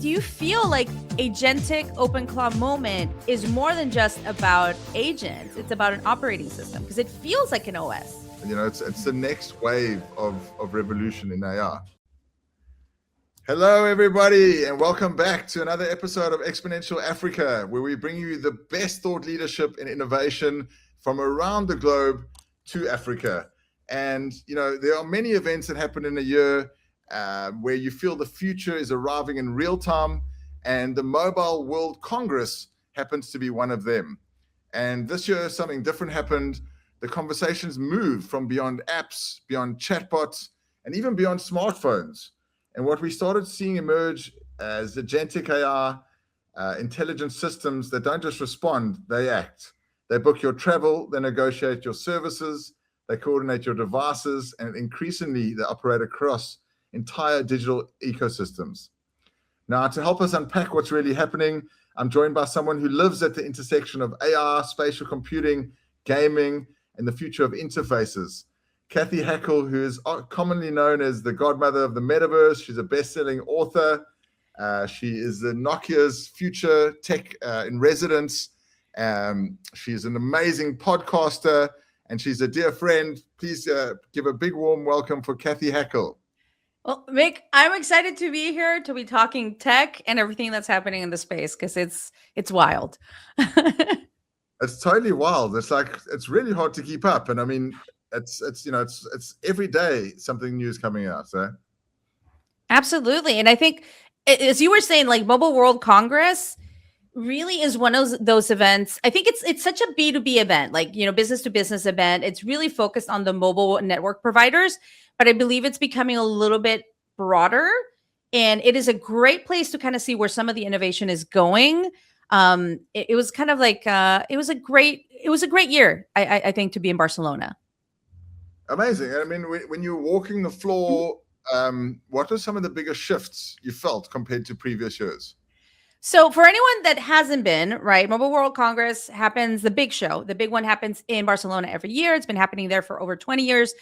do you feel like Agentic OpenClaw moment is more than just about agents? It's about an operating system because it feels like an OS. You know, it's the next wave of revolution in AI. Hello, everybody, and welcome back to another episode of Exponential Africa, where we bring you the best thought leadership and innovation from around the globe to Africa. And, you know, there are many events that happen in a year where you feel the future is arriving in real time, and the Mobile World Congress happens to be one of them. And this year, something different happened. The conversations moved from beyond apps, beyond chatbots, and even beyond smartphones. And what we started seeing emerge as agentic AI, intelligent systems that don't just respond, they act. They book your travel, they negotiate your services, they coordinate your devices, and increasingly they operate across entire digital ecosystems. Now, to help us unpack what's really happening, I'm joined by someone who lives at the intersection of AI, spatial computing, gaming, and the future of interfaces. Cathy Hackl, who is commonly known as the godmother of the metaverse. She's a best-selling author. She is the Nokia's future tech in residence. She's an amazing podcaster, and she's a dear friend. Please give a big warm welcome for Cathy Hackl. Well, Mick, I'm excited to be here to be talking tech and everything that's happening in the space because it's wild. It's totally wild. It's really hard to keep up, and I mean, it's every day something new is coming out. So absolutely. And I think, as you were saying, like Mobile World Congress really is one of those events. I think it's such a B2B event, like, you know, business to business event. It's really focused on the mobile network providers, but I believe it's becoming a little bit broader, and it is a great place to kind of see where some of the innovation is going. It was kind of like it was a great year, I think, to be in Barcelona. Amazing. I mean, when you were walking the floor, what are some of the biggest shifts you felt compared to previous years? So for anyone that hasn't been, right, Mobile World Congress happens, the big show, the big one happens in Barcelona every year. It's been happening there for over 20 years.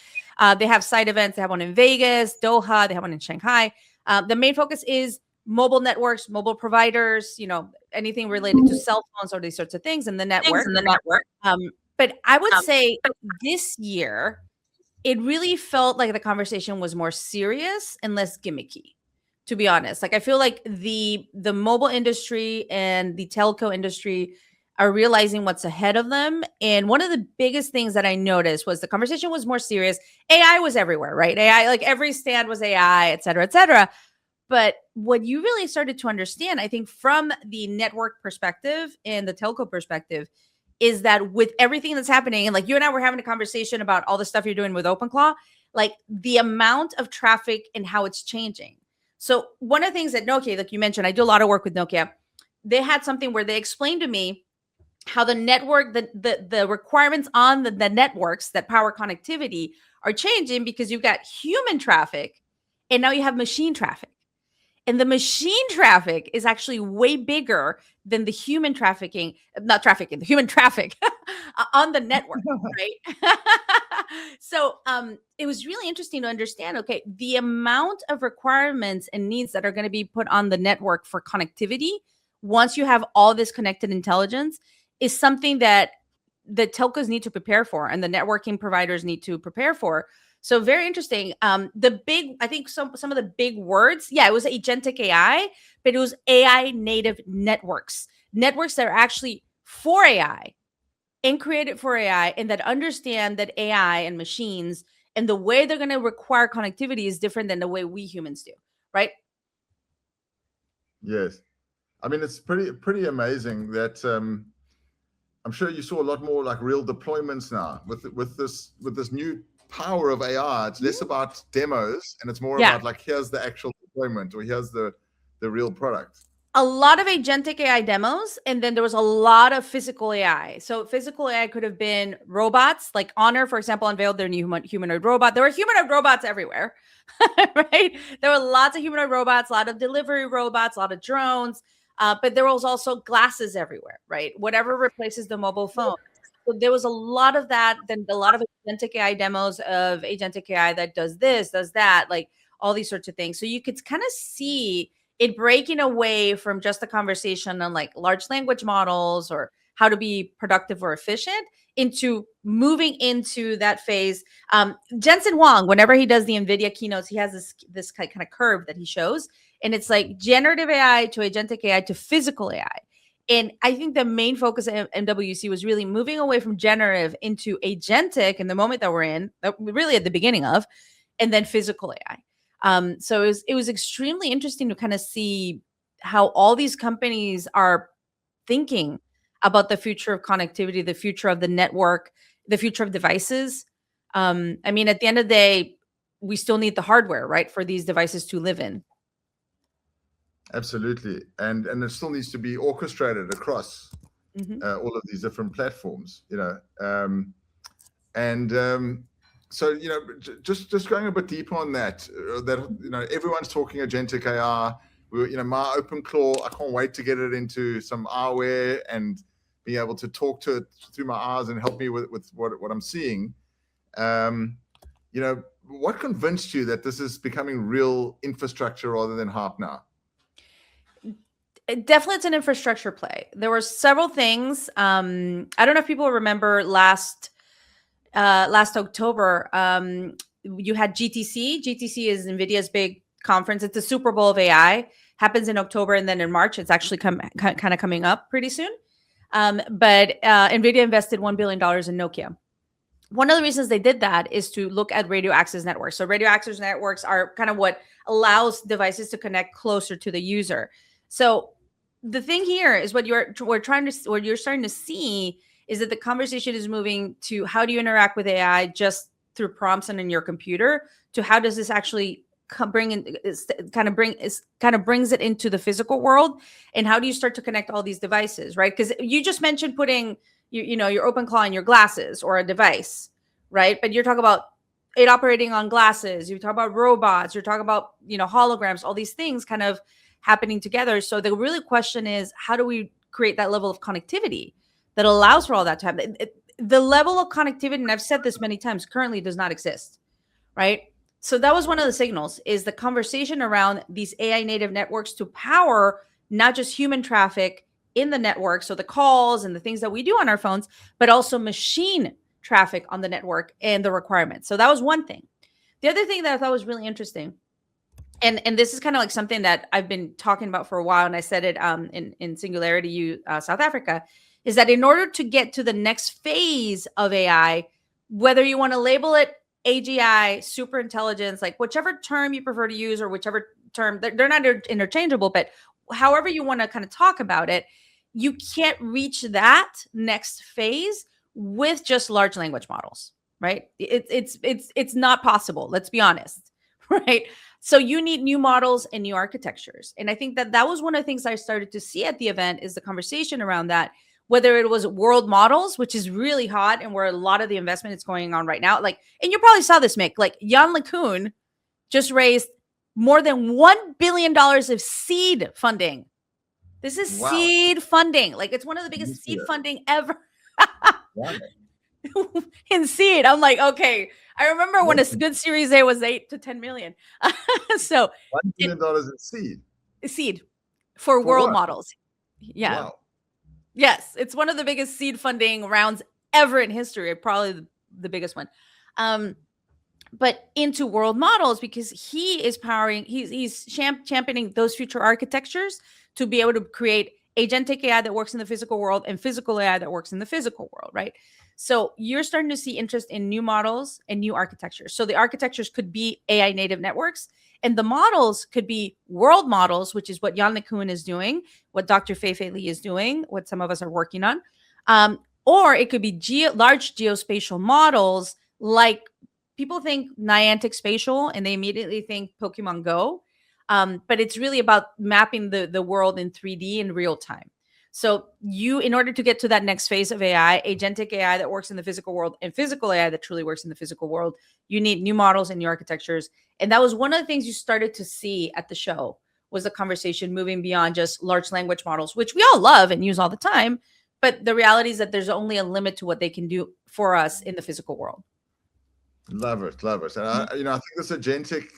They have side events. They have one in Vegas, Doha. They have one in Shanghai. The main focus is mobile networks, mobile providers, you know, anything related to cell phones or these sorts of things in the network. But I would say this year, it really felt like the conversation was more serious and less gimmicky, to be honest. Like, I feel like the mobile industry and the telco industry are realizing what's ahead of them. And one of the biggest things that I noticed was the conversation was more serious. AI was everywhere, right? AI, like every stand was AI, et cetera, et cetera. But what you really started to understand, I think, from the network perspective and the telco perspective, is that with everything that's happening, and like you and I were having a conversation about all the stuff you're doing with OpenClaw, like the amount of traffic and how it's changing. So one of the things that Nokia, like you mentioned, I do a lot of work with Nokia. They had something where they explained to me how the network, the requirements on the networks that power connectivity are changing because you've got human traffic and now you have machine traffic. And the machine traffic is actually way bigger than the human trafficking, the human traffic on the network, right? So it was really interesting to understand, okay, the amount of requirements and needs that are going to be put on the network for connectivity once you have all this connected intelligence is something that the telcos need to prepare for and the networking providers need to prepare for. So very interesting. I think some of the big words, it was agentic AI, but it was AI native networks that are actually for AI and created for AI, and that understand that AI and machines and the way they're going to require connectivity is different than the way we humans do, right? Yes. I mean, it's pretty amazing that I'm sure you saw a lot more like real deployments now with this new power of AI. It's less about demos and it's more about like, here's the actual deployment, or here's the real product. A lot of agentic AI demos, and then there was a lot of physical AI. So physical AI could have been robots, like Honor, for example, unveiled their new humanoid robot. There were humanoid robots everywhere, right? There were lots of humanoid robots, a lot of delivery robots, a lot of drones, but there was also glasses everywhere, right? Whatever replaces the mobile phone. So there was a lot of that, then a lot of agentic AI demos of agentic AI that does this, does that, like all these sorts of things. So you could kind of see it breaking away from just a conversation on like large language models or how to be productive or efficient into moving into that phase. Jensen Huang, whenever he does the NVIDIA keynotes, he has this kind of curve that he shows, and it's like generative AI to agentic AI to physical AI. And I think the main focus of MWC was really moving away from generative into agentic in the moment that we're in, really at the beginning of, and then physical AI. So it was extremely interesting to kind of see how all these companies are thinking about the future of connectivity, the future of the network, the future of devices. I mean, at the end of the day, we still need the hardware, right, for these devices to live in. Absolutely, and it still needs to be orchestrated across all of these different platforms, so just going a bit deeper on that everyone's talking agentic AI. My OpenClaw, I can't wait to get it into some eyewear and be able to talk to it through my eyes and help me with what I'm seeing. What convinced you that this is becoming real infrastructure rather than hype now? Definitely, it's an infrastructure play. There were several things. I don't know if people remember last October, you had GTC. GTC is NVIDIA's big conference. It's the Super Bowl of AI. Happens in October, and then in March, it's actually kind of coming up pretty soon. But NVIDIA invested $1 billion in Nokia. One of the reasons they did that is to look at radio access networks. So radio access networks are kind of what allows devices to connect closer to the user. So the thing here is what you're starting to see is that the conversation is moving to how do you interact with AI just through prompts and in your computer, to how does this actually brings it into the physical world, and how do you start to connect all these devices, right? Because you just mentioned putting your OpenClaw in your glasses or a device, right? But you're talking about it operating on glasses. You talk about robots. You're talking about holograms. All these things kind of happening together. So the really question is, how do we create that level of connectivity that allows for all that to happen? The level of connectivity, and I've said this many times, currently does not exist, right? So that was one of the signals, is the conversation around these AI native networks to power not just human traffic in the network, so the calls and the things that we do on our phones, but also machine traffic on the network and the requirements. So that was one thing. The other thing that I thought was really interesting, and this is kind of like something that I've been talking about for a while, and I said it in Singularity U South Africa, is that in order to get to the next phase of AI, whether you want to label it AGI, super intelligence, like whichever term you prefer to use, or whichever term, they're not interchangeable, but however you want to kind of talk about it, you can't reach that next phase with just large language models, right? It's not possible. Let's be honest, right? So you need new models and new architectures. And I think that was one of the things I started to see at the event, is the conversation around that, whether it was world models, which is really hot and where a lot of the investment is going on right now. Like, and you probably saw this, Mick, like Jan LeCun just raised more than $1 billion of seed funding. This is seed funding. Like, it's one of the biggest seed funding ever. In seed. I'm like, okay. I remember when a good Series A was 8 to 10 million. So $1 billion in seed. Seed for world models. Yeah. Wow. Yes, it's one of the biggest seed funding rounds ever in history, probably the biggest one. But into world models, because he is he's championing those future architectures to be able to create agentic AI that works in the physical world and physical AI that works in the physical world, right? So you're starting to see interest in new models and new architectures. So the architectures could be AI native networks, and the models could be world models, which is what Jan LeCun is doing, what Dr. Fei-Fei Li is doing, what some of us are working on. Or it could be large geospatial models, like people think Niantic Spatial and they immediately think Pokemon Go. But it's really about mapping the world in 3D in real time. So in order to get to that next phase of AI, agentic AI that works in the physical world and physical AI that truly works in the physical world, you need new models and new architectures. And that was one of the things you started to see at the show, was the conversation moving beyond just large language models, which we all love and use all the time. But the reality is that there's only a limit to what they can do for us in the physical world. Love it. And I think this agentic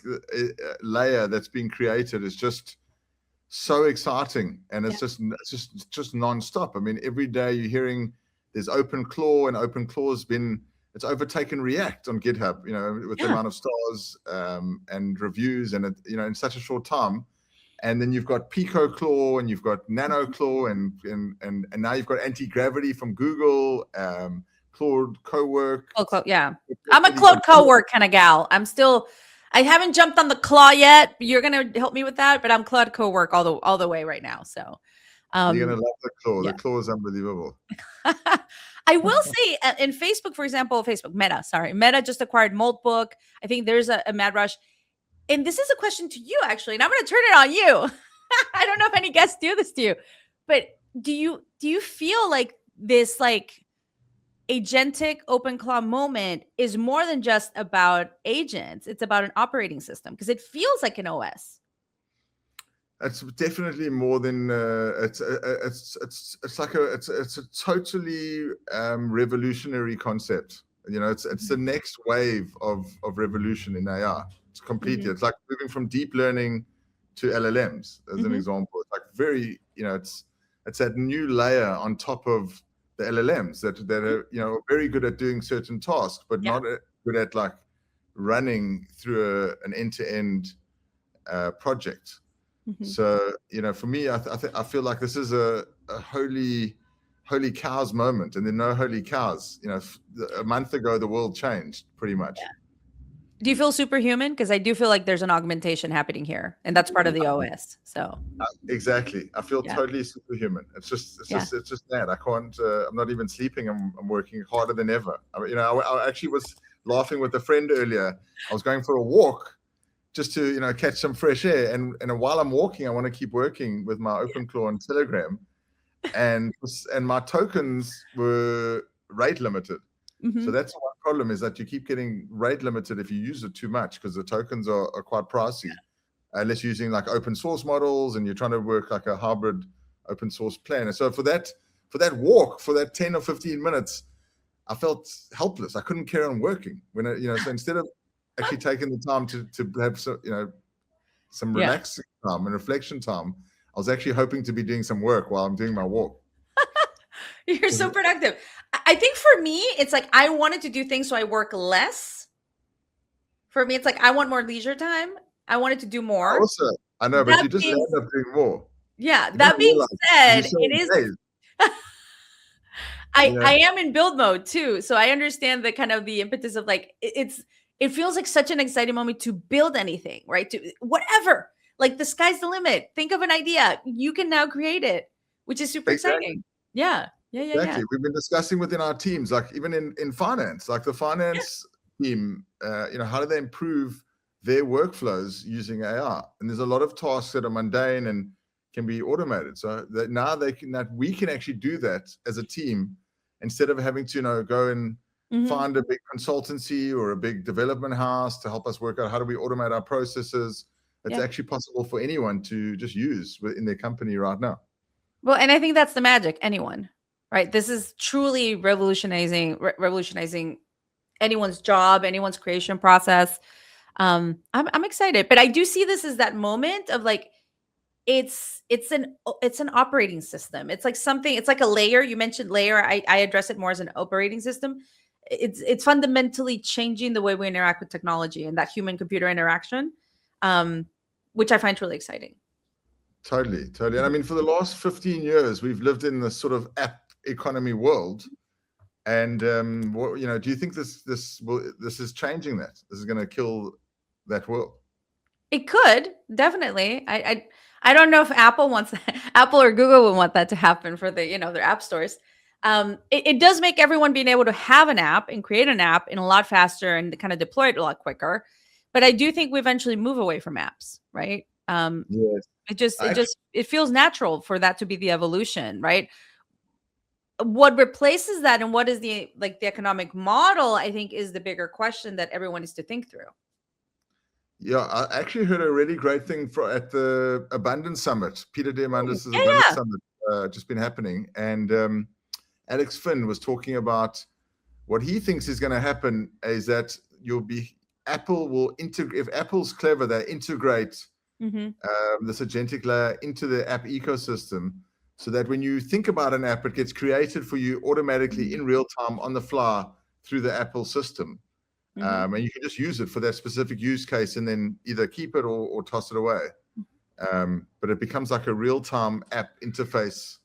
layer that's being created is just so exciting, and it's just nonstop. I mean, every day you're hearing there's OpenClaw, and OpenClaw's it's overtaken React on GitHub, with the amount of stars and reviews, and in such a short time. And then you've got Pico Claw, and you've got Nano Claw, and now you've got anti-gravity from Google, Claude Cowork. Yeah. I'm a Claude Cowork kind of gal. I haven't jumped on the Claw yet. But you're gonna help me with that, but I'm Claude Cowork all the way right now. So you're gonna love the Claw. Yeah. The Claw is unbelievable. I will say in Facebook, for example, Meta just acquired Moltbook. I think there's a mad rush. And this is a question to you, actually, and I'm going to turn it on you. I don't know if any guests do this to you, but do you feel like this agentic OpenClaw moment is more than just about agents? It's about an operating system, because it feels like an OS. It's definitely more than it's a totally revolutionary concept. It's the next wave of revolution in AI. It's completely. It's like moving from deep learning to LLMs, as an example. It's like very, it's that new layer on top of the LLMs that are very good at doing certain tasks, but not good at like running through an end-to-end project. So for me, I feel like this is a holy cows moment, and there are no holy cows. A month ago the world changed pretty much. Yeah. Do you feel superhuman? Because I do feel like there's an augmentation happening here, and that's part of the OS. So exactly, I feel totally superhuman. It's just that I can't. I'm not even sleeping. I'm working harder than ever. I actually was laughing with a friend earlier. I was going for a walk just to catch some fresh air, and while I'm walking, I want to keep working with my OpenClaw on Telegram, and my tokens were rate limited. So that's one problem, is that you keep getting rate limited if you use it too much, because the tokens are quite pricey, unless you're using like open source models and you're trying to work like a hybrid open source plan. And so for that walk, for that 10 or 15 minutes, I felt helpless. I couldn't carry on working so instead of actually taking the time to have some relaxing time and reflection time, I was actually hoping to be doing some work while I'm doing my walk. You're so productive. I think for me, it's like I wanted to do things so I work less. For me, it's like I want more leisure time. I wanted to do more. I know, but you just end up doing more. Yeah. That being said, it is. I am in build mode too, so I understand the kind of the impetus of like it feels like such an exciting moment to build anything, right? To whatever, like the sky's the limit. Think of an idea, you can now create it, which is super exciting. Yeah. Exactly. We've been discussing within our teams, like even in finance, like the finance team, how do they improve their workflows using AI? And there's a lot of tasks that are mundane and can be automated. So that now we can actually do that as a team, instead of having to go and find a big consultancy or a big development house to help us work out how do we automate our processes. It's actually possible for anyone to just use in their company right now. Well, and I think that's the magic. Anyone, right? This is truly revolutionizing anyone's job, anyone's creation process. I'm excited, but I do see this as that moment of like, it's an operating system. It's like something, it's like a layer. You mentioned layer. I address it more as an operating system. It's fundamentally changing the way we interact with technology and that human computer interaction, which I find really exciting. Totally. And I mean, for the last 15 years, we've lived in this sort of app economy world. And do you think this is changing that? This is going to kill that world? It could, definitely. I don't know if Apple wants Apple or Google would want that to happen for the their app stores. It does make everyone being able to have an app and create an app in a lot faster and kind of deploy it a lot quicker. But I do think we eventually move away from apps, right? Yes. It feels natural for that to be the evolution, right? What replaces that and what is the economic model, I think, is the bigger question that everyone needs to think through. Yeah, I actually heard a really great thing at the Abundance Summit. Peter Diamandis' Abundance Summit just been happening. And Alex Finn was talking about what he thinks is going to happen is that Apple will integrate, if Apple's clever, they integrate this agentic layer into the app ecosystem, so that when you think about an app, it gets created for you automatically in real time on the fly through the Apple system. And you can just use it for that specific use case and then either keep it or toss it away. But it becomes like a real-time app interface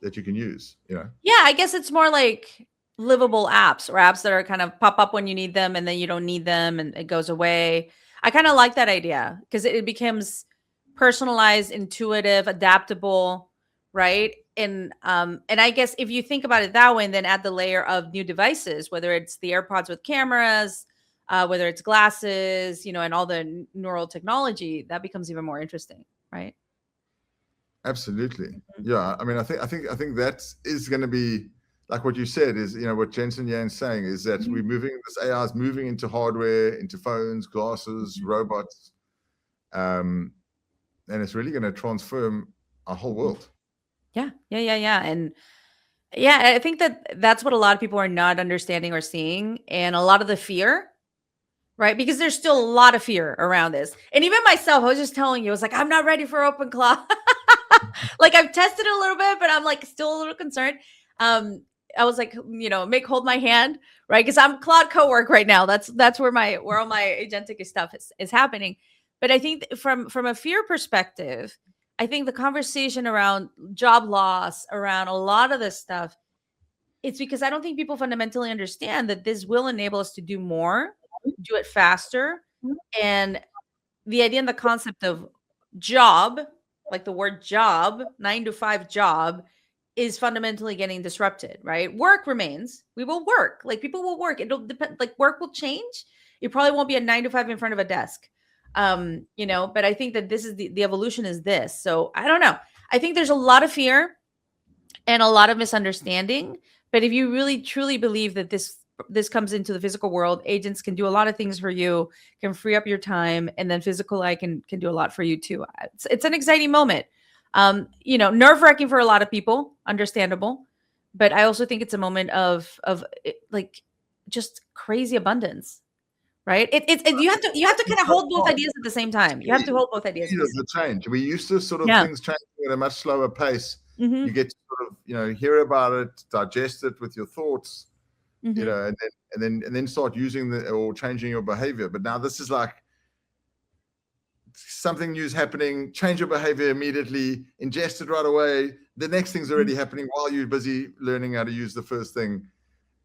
that you can use, Yeah, I guess it's more like livable apps, or apps that are kind of pop up when you need them and then you don't need them and it goes away. I kind of like that idea because it becomes personalized, intuitive, adaptable, right? And I guess if you think about it that way, and then add the layer of new devices, whether it's the AirPods with cameras, whether it's glasses, and all the neural technology, that becomes even more interesting, right? Absolutely. Yeah. I mean, I think that is going to be like what you said is, what Jensen Yan's saying is that this AI is moving into hardware, into phones, glasses, robots. And it's really going to transform our whole world. Yeah. And yeah, I think that's what a lot of people are not understanding or seeing. And a lot of the fear, right? Because there's still a lot of fear around this. And even myself, I was just telling you, I was like, I'm not ready for open cloud. Like I've tested it a little bit, but I'm like still a little concerned. I was like, hold my hand, right? Because I'm cloud co-work right now. That's where all my agentic stuff is happening. But I think from a fear perspective, I think the conversation around job loss, around a lot of this stuff, it's because I don't think people fundamentally understand that this will enable us to do more, do it faster. And the idea and the concept of job, like the word job, 9 to 5 job, is fundamentally getting disrupted, right? Work remains. We will work. Like people will work. It'll depend, like work will change. You probably won't be a 9 to 5 in front of a desk. But I think that this is the evolution is this. So I don't know. I think there's a lot of fear and a lot of misunderstanding. But if you really truly believe that this comes into the physical world, agents can do a lot of things for you, can free up your time, and then physical AI can do a lot for you too. It's an exciting moment. Nerve-wracking for a lot of people, understandable. But I also think it's a moment of like just crazy abundance. Right. You have to kind of hold both ideas at the same time. You have to hold both ideas. The change. We used to sort of things changing at a much slower pace. You get to sort of, hear about it, digest it with your thoughts, and then start using or changing your behavior. But now this is like something new is happening, change your behavior immediately, ingest it right away. The next thing's already happening while you're busy learning how to use the first thing.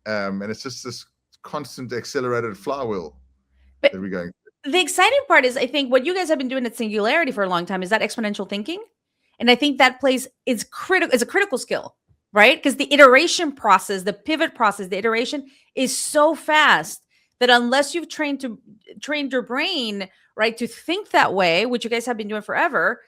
And it's just this constant accelerated flywheel. But the exciting part is, I think what you guys have been doing at Singularity for a long time is that exponential thinking. And I think that is critical. It's a critical skill, right? Because the iteration process, the pivot process, the iteration is so fast that unless you've trained your brain, right, to think that way, which you guys have been doing forever,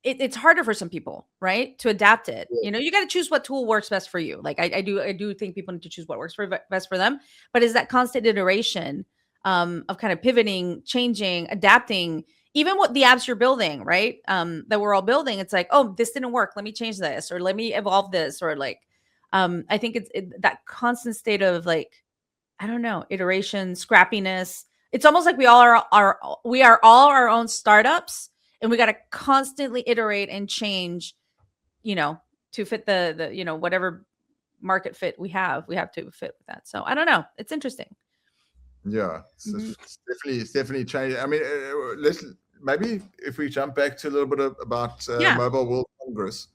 it's harder for some people, right, to adapt it. You got to choose what tool works best for you. Like I do think people need to choose what works best for them. But is that constant iteration of kind of pivoting, changing, adapting, even what the apps you're building, right? That we're all building. It's like, oh, this didn't work. Let me change this, or let me evolve this, or like, I think it's that constant state of like, I don't know, iteration, scrappiness. It's almost like we are all our own startups, and we got to constantly iterate and change, to fit the whatever market fit we have. We have to fit with that. So I don't know. It's interesting. Yeah, it's definitely changed. I mean, maybe if we jump back to a little bit about Mobile World Congress.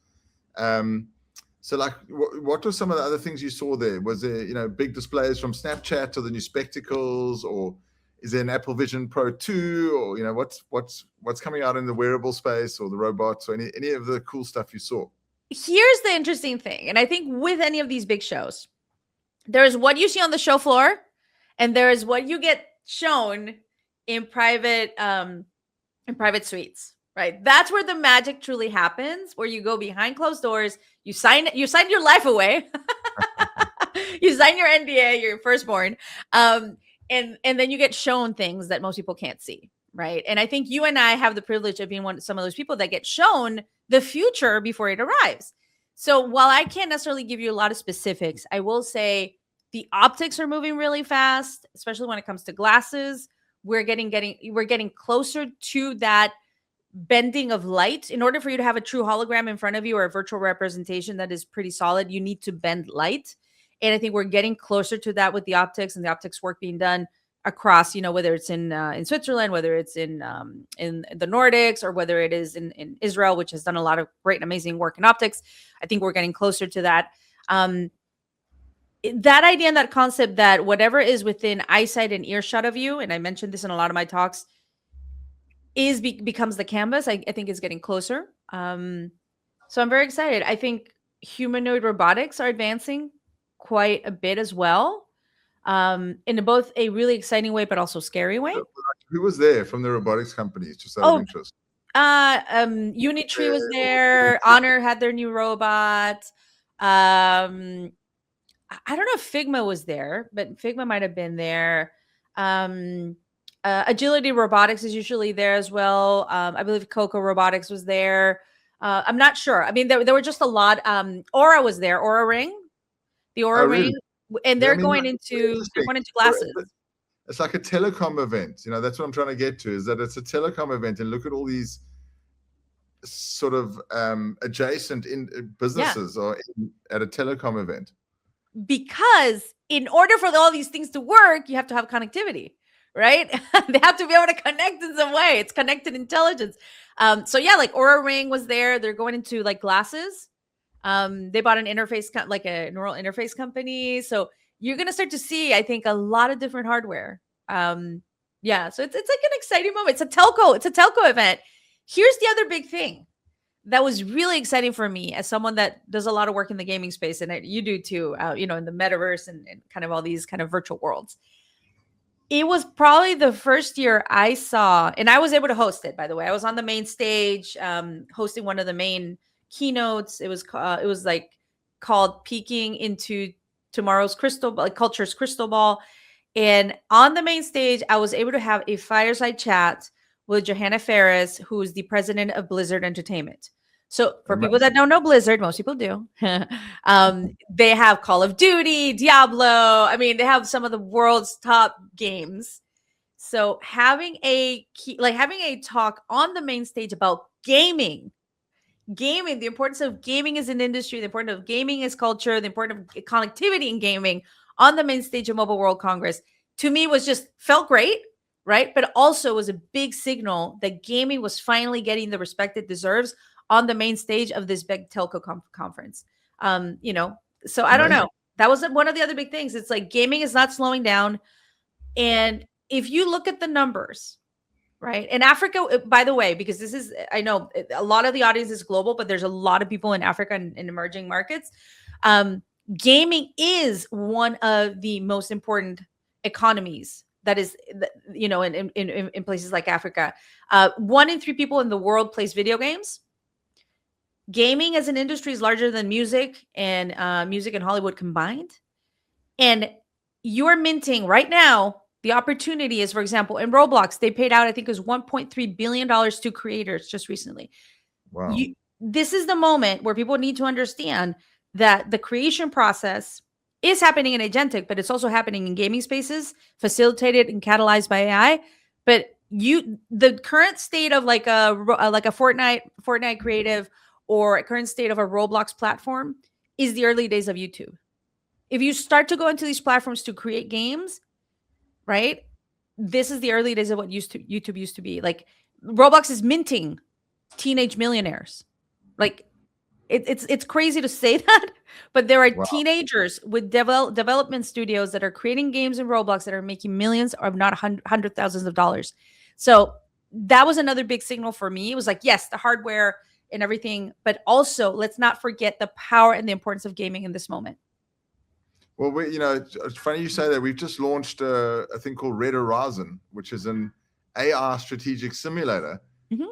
So like, what were some of the other things you saw there? Was there, big displays from Snapchat or the new spectacles, or is there an Apple Vision Pro 2, or, what's coming out in the wearable space, or the robots, or any of the cool stuff you saw? Here's the interesting thing. And I think with any of these big shows, there's what you see on the show floor, and there is what you get shown in private suites, right? That's where the magic truly happens, where you go behind closed doors, you sign your life away, you sign your NDA, your firstborn, and then you get shown things that most people can't see, right? And I think you and I have the privilege of being some of those people that get shown the future before it arrives. So while I can't necessarily give you a lot of specifics, I will say the optics are moving really fast, especially when it comes to glasses. we're getting closer to that bending of light. In order for you to have a true hologram in front of you or a virtual representation that is pretty solid, you need to bend light. And I think we're getting closer to that with the optics and the optics work being done across, whether it's in Switzerland, whether it's in the Nordics, or whether it is in Israel, which has done a lot of great and amazing work in optics. I think we're getting closer to that. That idea and that concept that whatever is within eyesight and earshot of you, and I mentioned this in a lot of my talks, becomes the canvas. I think is getting closer. So I'm very excited. I think humanoid robotics are advancing quite a bit as well, in both a really exciting way, but also scary way. Who was there from the robotics companies, just out of interest? Unitree was there. Honor had their new robot. I don't know if Figma was there, but Figma might have been there. Agility Robotics is usually there as well. I believe Coco Robotics was there. I'm not sure. I mean, there were just a lot. Aura was there. Aura Ring, the Aura Ring, and they're going into glasses. It's like a telecom event. That's what I'm trying to get to. Is that it's a telecom event, and look at all these sort of adjacent businesses or at a telecom event. Because in order for all these things to work, you have to have connectivity, right? They have to be able to connect in some way. It's connected intelligence. So yeah, like Aura Ring was there. They're going into like glasses. They bought an interface, like a neural interface company. So you're going to start to see, I think, a lot of different hardware. Yeah. So it's like an exciting moment. It's a telco event. Here's the other big thing that was really exciting for me as someone that does a lot of work in the gaming space, and you do too, in the metaverse and kind of all these kind of virtual worlds. It was probably the first year I saw, and I was able to host it, by the way. I was on the main stage, hosting one of the main keynotes. It was like called Peeking into Tomorrow's Culture's Crystal Ball. And on the main stage, I was able to have a fireside chat with Johanna Ferris, who is the president of Blizzard Entertainment. So for people that don't know Blizzard, most people do. They have Call of Duty, Diablo. I mean, they have some of the world's top games. So having a talk on the main stage about gaming, the importance of gaming as an industry, the importance of gaming as culture, the importance of connectivity in gaming on the main stage of Mobile World Congress, to me felt great. Right. But also was a big signal that gaming was finally getting the respect it deserves on the main stage of this big telco conference. So I don't know. That was one of the other big things. It's like gaming is not slowing down. And if you look at the numbers, right, in Africa, by the way, because I know a lot of the audience is global, but there's a lot of people in Africa and in emerging markets. Gaming is one of the most important economies that is, in places like Africa. 1 in 3 people in the world plays video games. Gaming as an industry is larger than music and Hollywood combined. And you're minting right now. The opportunity is, for example, in Roblox, they paid out, I think it was $1.3 billion to creators just recently. Wow. This is the moment where people need to understand that the creation process is happening in agentic, but it's also happening in gaming spaces, facilitated and catalyzed by AI. But the current state of like a Fortnite creative, or a current state of a Roblox platform is the early days of YouTube. If you start to go into these platforms to create games, right, this is the early days of what YouTube used to be. Like Roblox is minting teenage millionaires. Like it's crazy to say that, but there are teenagers with development studios that are creating games in Roblox that are making millions, or not hundred thousands of dollars. So that was another big signal for me. It was like, yes, the hardware and everything, but also let's not forget the power and the importance of gaming in this moment. Well, it's funny you say that. We've just launched a thing called Red Horizon, which is an AI strategic simulator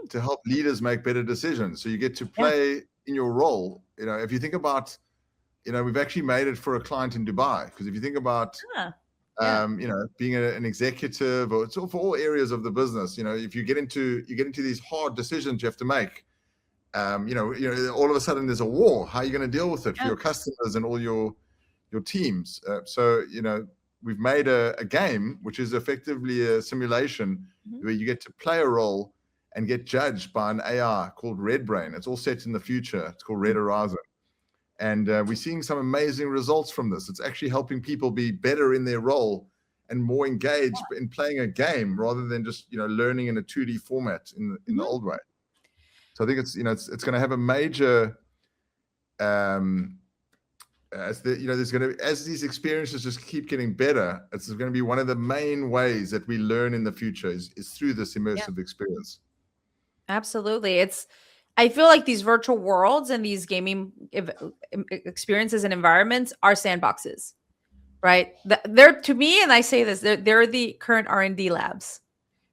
to help leaders make better decisions. So you get to play in your role. If you think about, we've actually made it for a client in Dubai, because if you think about, being an executive, or it's all for all areas of the business, if you get into these hard decisions you have to make, all of a sudden there's a war. How are you going to deal with it for your customers and all your teams? So we've made a game which is effectively a simulation where you get to play a role and get judged by an AI called Red Brain. It's all set in the future. It's called Red Horizon. And we're seeing some amazing results from this. It's actually helping people be better in their role and more engaged in playing a game rather than just, learning in a 2D format in the old way. So I think it's going to have a major, as these experiences just keep getting better, it's going to be one of the main ways that we learn in the future is through this immersive experience. Absolutely. I feel like these virtual worlds and these gaming experiences and environments are sandboxes, right? They're, to me, and I say this, they're the current R&D labs.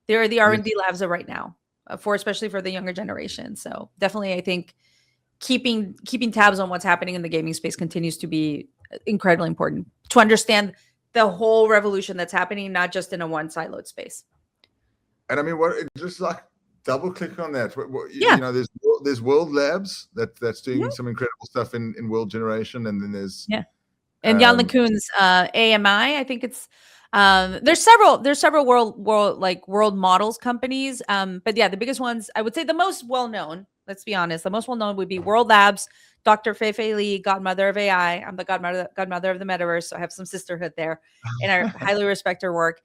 They're the R&D labs of right now, especially for the younger generation. So definitely, I think keeping tabs on what's happening in the gaming space continues to be incredibly important to understand the whole revolution that's happening, not just in a one siloed space. And I mean, just like double click on that. There's World Labs that's doing some incredible stuff in world generation, and then there's and Jan LeCun's AMI. I think it's there's several world models companies. But yeah, the biggest ones, I would say the most well known. Let's be honest, the most well known would be World Labs. Dr. Fei Li, godmother of AI. I'm the godmother of the metaverse, so I have some sisterhood there, and I highly respect her work.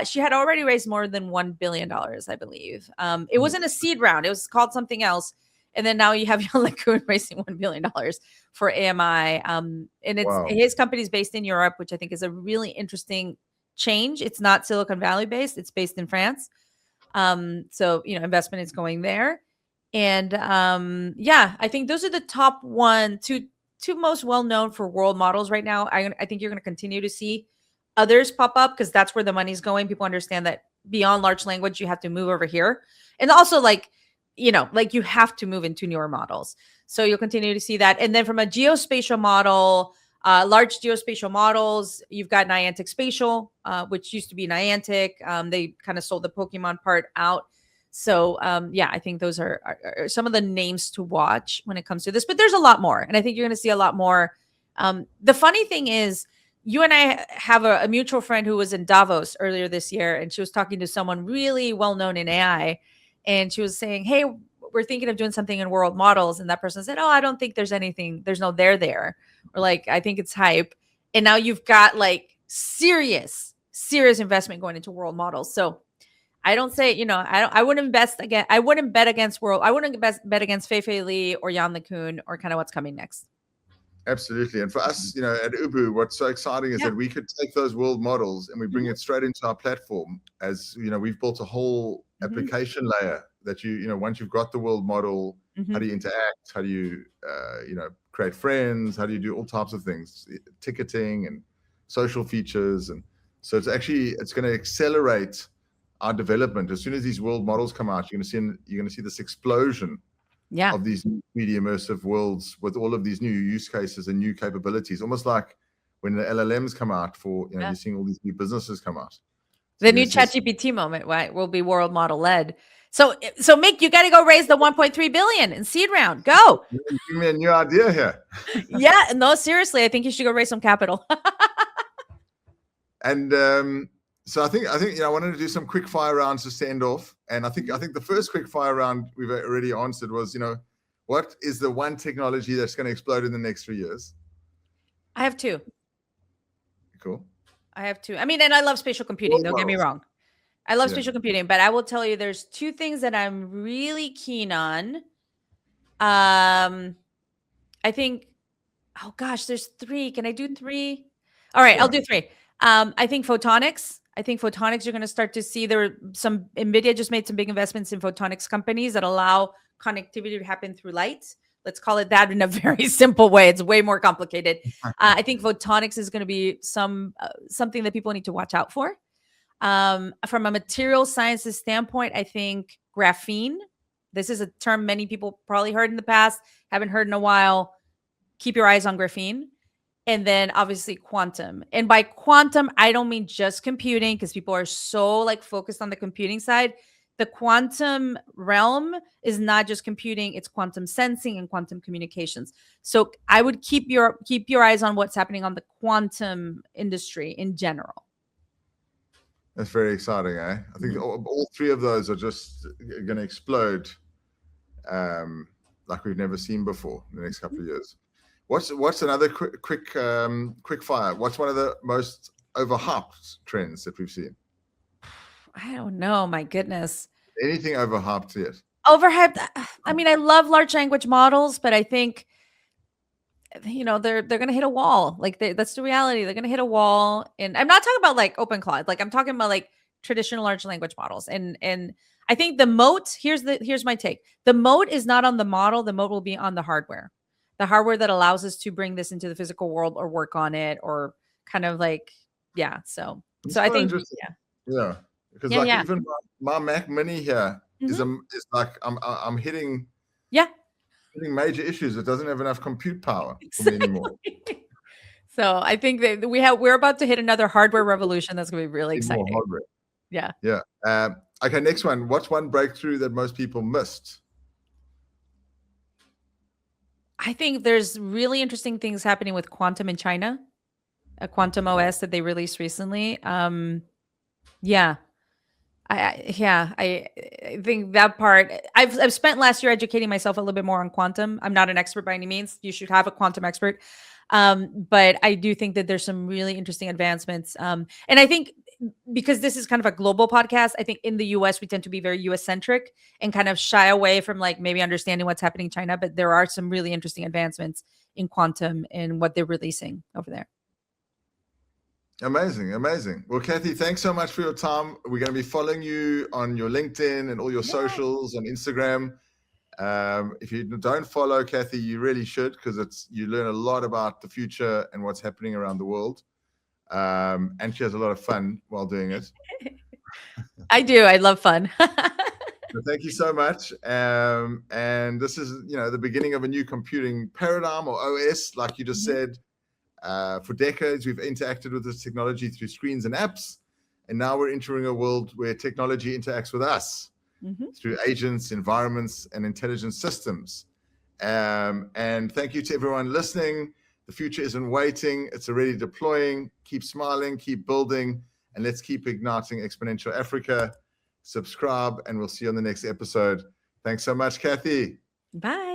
She had already raised more than $1 billion, I believe. It wasn't a seed round; it was called something else. And then now you have Jan LeCun raising $1 billion for AMI. And his company is based in Europe, which I think is a really interesting change. It's not Silicon Valley based; it's based in France. So investment is going there. And I think those are the top two most well known for world models right now. I think you're going to continue to see others pop up because that's where the money's going. People understand that beyond large language, you have to move over here, and also you have to move into newer models. So you'll continue to see that. And then from a geospatial model, large geospatial models, you've got Niantic Spatial, which used to be Niantic. They kind of sold the Pokemon part out. So I think those are some of the names to watch when it comes to this, but there's a lot more. And I think you're going to see a lot more. The funny thing is, you and I have a mutual friend who was in Davos earlier this year, and she was talking to someone really well-known in AI. And she was saying, hey, we're thinking of doing something in world models. And that person said, oh, I don't think there's anything. There's no there. Or I think it's hype. And now you've got serious investment going into world models. So I don't say, I wouldn't invest again. I wouldn't bet against I wouldn't bet against Fei Li or Jan LeCun or kind of what's coming next. Absolutely. And for us, at Ubu, what's so exciting is that we could take those world models and we bring it straight into our platform. As we've built a whole application layer that once you've got the world model, how do you interact? How do you, create friends? How do you do all types of things, ticketing and social features? And so it's going to accelerate our development. As soon as these world models come out, you're going to see this explosion of these 3D immersive worlds with all of these new use cases and new capabilities, almost like when the LLMs come out for, you're seeing all these new businesses come out. The new ChatGPT moment, right, will be world model led. So Mick, you got to go raise the 1.3 billion in seed round. Go. Give me a new idea here. No, seriously, I think you should go raise some capital. And so I think I wanted to do some quick fire rounds to stand off. And I think the first quick fire round we've already answered was, what is the one technology that's going to explode in the next 3 years? I have two. Cool. I have two. I mean, and I love spatial computing. Don't get me wrong. I love spatial computing, but I will tell you there's two things that I'm really keen on. I think, oh gosh, there's three. Can I do three? All right, I'll do three. I think photonics. You're going to start to see NVIDIA just made some big investments in photonics companies that allow connectivity to happen through light. Let's call it that in a very simple way. It's way more complicated. I think photonics is going to be something that people need to watch out for. From a material sciences standpoint, I think graphene. This is a term many people probably heard in the past, haven't heard in a while. Keep your eyes on graphene. And then obviously quantum. And by quantum, I don't mean just computing, because people are so focused on the computing side. The quantum realm is not just computing, it's quantum sensing and quantum communications. So I would keep your eyes on what's happening on the quantum industry in general. That's very exciting, eh? I think all three of those are just going to explode like we've never seen before in the next couple of years. What's another quick fire? What's one of the most overhyped trends that we've seen? I don't know. My goodness. Anything overhyped yet? Overhyped. I mean, I love large language models, but I think, they're going to hit a wall. Like that's the reality. They're going to hit a wall. And I'm not talking about like OpenCloud. Like I'm talking about like traditional large language models. And I think the moat, here's my take. The moat is not on the model. The moat will be on the hardware that allows us to bring this into the physical world or work on it, or kind of like, yeah. So I think, yeah, because even my Mac Mini here is like I'm hitting major issues. It doesn't have enough compute power for me anymore. So I think that we're about to hit another hardware revolution that's going to be really exciting. More hardware. Yeah. Okay, next one. What's one breakthrough that most people missed? I think there's really interesting things happening with quantum in China, a quantum OS that they released recently. Yeah. I think that part, I've spent last year educating myself a little bit more on quantum. I'm not an expert by any means. You should have a quantum expert. But I do think that there's some really interesting advancements. And I think because this is kind of a global podcast, I think in the US, we tend to be very US centric and kind of shy away from like maybe understanding what's happening in China. But there are some really interesting advancements in quantum and what they're releasing over there. Amazing. Well, Cathy, thanks so much for your time. We're going to be following you on your LinkedIn and all your socials on Instagram. If you don't follow Cathy, you really should, because you learn a lot about the future and what's happening around the world. And she has a lot of fun while doing it. I do. I love fun. So thank you so much. And this is, the beginning of a new computing paradigm, or OS, like you just said. For decades, we've interacted with this technology through screens and apps. And now we're entering a world where technology interacts with us through agents, environments, and intelligent systems. And thank you to everyone listening. The future isn't waiting. It's already deploying. Keep smiling, keep building, and let's keep igniting Exponential Africa. Subscribe, and we'll see you on the next episode. Thanks so much, Cathy. Bye.